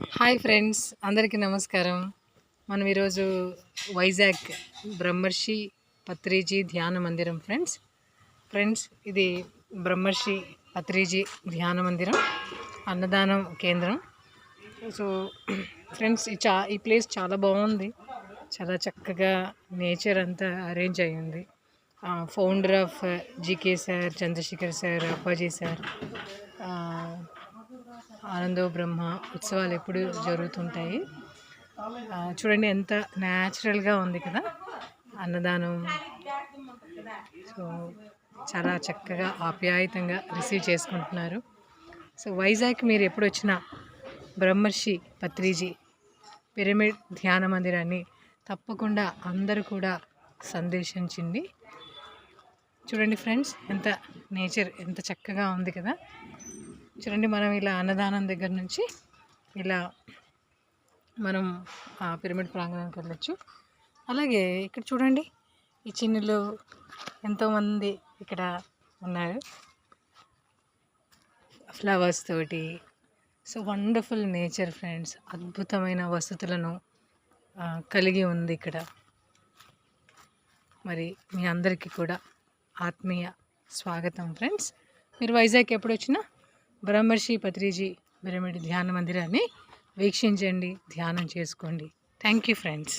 Hi friends, అందరికీ నమస్కారం. మనం ఈరోజు వైజాగ్ బ్రహ్మర్షి పత్రిజీ ధ్యాన మందిరం ఫ్రెండ్స్ ఇది బ్రహ్మర్షి పత్రిజీ ధ్యాన మందిరం అన్నదానం కేంద్రం. సో ఫ్రెండ్స్, ఈ ప్లేస్ చాలా బాగుంది. చాలా చక్కగా నేచర్ అంతా అరేంజ్ అయ్యింది. Founder of GK sir, Chandrashekar sir, Appaji sir, Anando Brahma ఉత్సవాలు ఎప్పుడు జరుగుతుంటాయి. చూడండి ఎంత న్యాచురల్గా ఉంది కదా అన్నదానం. సో చాలా చక్కగా ఆప్యాయతంగా రిసీవ్ చేసుకుంటున్నారు. సో వైజాగ్ మీరు ఎప్పుడు వచ్చినా బ్రహ్మర్షి పత్రిజీ పిరమిడ్ ధ్యాన మందిరాన్ని తప్పకుండా అందరూ కూడా సందర్శించండి. చూడండి ఫ్రెండ్స్, ఎంత నేచర్ ఎంత చక్కగా ఉంది కదా. చూడండి, మనం ఇలా అన్నదానం దగ్గర నుంచి ఇలా మనం ఆ పిరమిడ్ ప్రాంగణానికి వెళ్ళొచ్చు. అలాగే ఇక్కడ చూడండి, ఈ చిన్నులు ఎంతోమంది ఇక్కడ ఉన్నారు ఫ్లవర్స్ తోటి. సో వండర్ఫుల్ నేచర్ ఫ్రెండ్స్, అద్భుతమైన వసతులను కలిగి ఉంది ఇక్కడ. మరి మీ అందరికీ కూడా ఆత్మీయ స్వాగతం ఫ్రెండ్స్. మీరు వైజాగ్ ఎప్పుడు వచ్చినా బ్రహ్మర్షి పత్రిజీ పిరమిడ్ ధ్యాన మందిరాన్ని వీక్షించండి, ధ్యానం చేసుకోండి. Thank you friends.